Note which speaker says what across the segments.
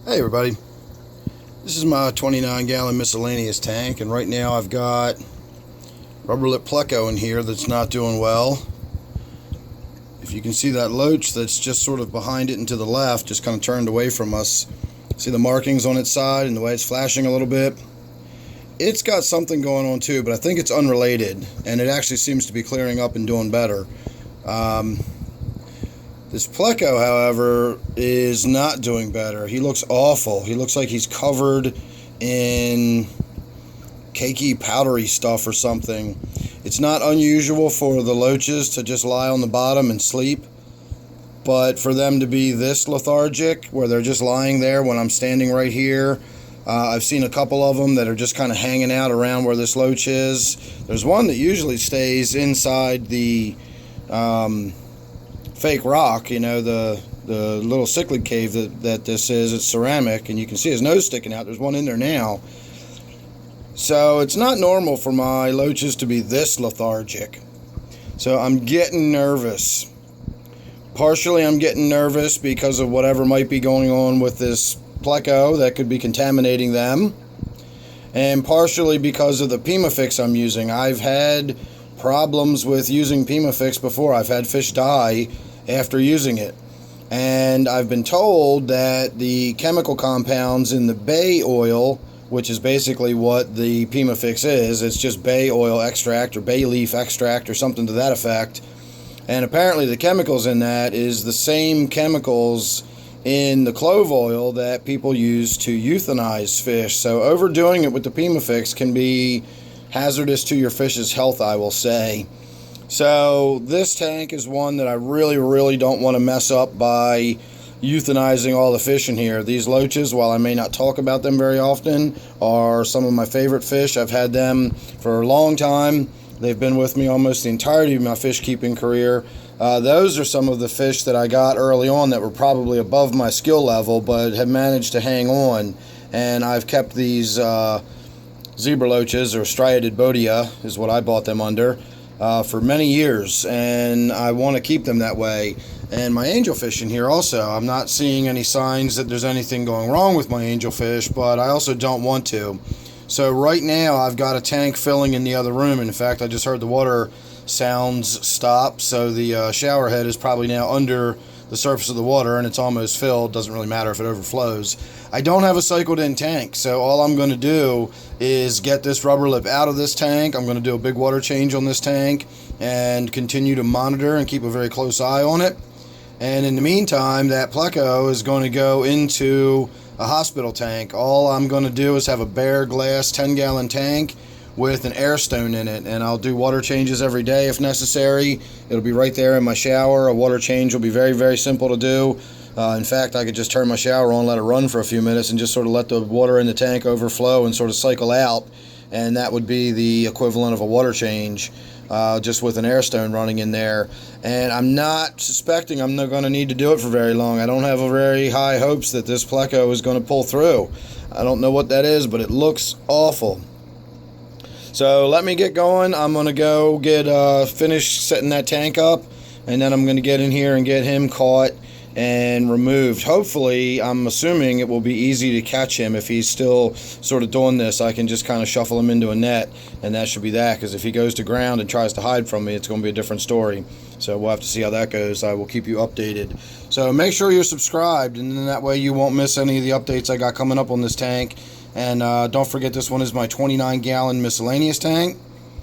Speaker 1: Hey everybody, this is my 29-gallon miscellaneous tank, and right now I've got Rubber Lip Pleco in here that's not doing well. If you can see that loach that's just sort of behind it and to the left, just kind of turned away from us. See the markings on its side and the way it's flashing a little bit? It's got something going on too, but I think it's unrelated, and it actually seems to be clearing up and doing better. This Pleco, however, is not doing better. He looks awful. He looks like he's covered in cakey, powdery stuff or something. It's not unusual for the loaches to just lie on the bottom and sleep, but for them to be this lethargic, where they're just lying there when I'm standing right here, I've seen a couple of them that are just kind of hanging out around where this loach is. There's one that usually stays inside the fake rock, you know, the little cichlid cave that this is. It's ceramic, and you can see his nose sticking out. There's one in there now. So it's not normal for my loaches to be this lethargic. So I'm getting nervous. Partially I'm getting nervous because of whatever might be going on with this Pleco that could be contaminating them, and partially because of the Pimafix I'm using. I've had problems with using Pimafix before. I've had fish die after using it, and I've been told that the chemical compounds in the bay oil, which is basically what the Pimafix is, it's just bay oil extract or bay leaf extract or something to that effect, and apparently the chemicals in that is the same chemicals in the clove oil that people use to euthanize fish. So overdoing it with the Pimafix can be hazardous to your fish's health, I will say. So this tank is one that I really don't want to mess up by euthanizing all the fish in here. These loaches, while I may not talk about them very often, are some of my favorite fish. I've had them for a long time. They've been with me almost the entirety of my fish keeping career. Those are some of the fish that I got early on that were probably above my skill level, but have managed to hang on. And I've kept these zebra loaches, or Striated Botia is what I bought them under, for many years, and I want to keep them that way. And my angelfish in here also, I'm not seeing any signs that there's anything going wrong with my angelfish, but I also don't want to. So right now I've got a tank filling in the other room. In fact, I just heard the water sounds stop, so the shower head is probably now under the surface of the water, and it's almost filled. Doesn't really matter if it overflows. I don't have a cycled in tank, so all I'm going to do is get this rubber lip out of this tank. I'm going to do a big water change on this tank and continue to monitor and keep a very close eye on it. And in the meantime, that Pleco is going to go into a hospital tank. All I'm going to do is have a bare glass 10-gallon tank with an air stone in it, and I'll do water changes every day if necessary. It'll be right there in my shower. A water change will be very simple to do. In fact, I could just turn my shower on, let it run for a few minutes, and just sort of let the water in the tank overflow and sort of cycle out, and that would be the equivalent of a water change, just with an air stone running in there. And I'm not suspecting I'm not going to need to do it for very long. I don't have a very high hopes that this Pleco is going to pull through. I don't know what that is, but it looks awful. So let me get going. I'm going to go get finished setting that tank up, and then I'm going to get in here and get him caught and removed. Hopefully, I'm assuming it will be easy to catch him. If he's still sort of doing this, I can just kind of shuffle him into a net, and that should be that, because if he goes to ground and tries to hide from me, it's going to be a different story. So we'll have to see how that goes. I will keep you updated. So make sure you're subscribed, and then that way you won't miss any of the updates I got coming up on this tank. And don't forget, this one is my 29-gallon miscellaneous tank.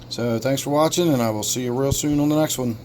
Speaker 1: So thanks for watching, and I will see you real soon on the next one.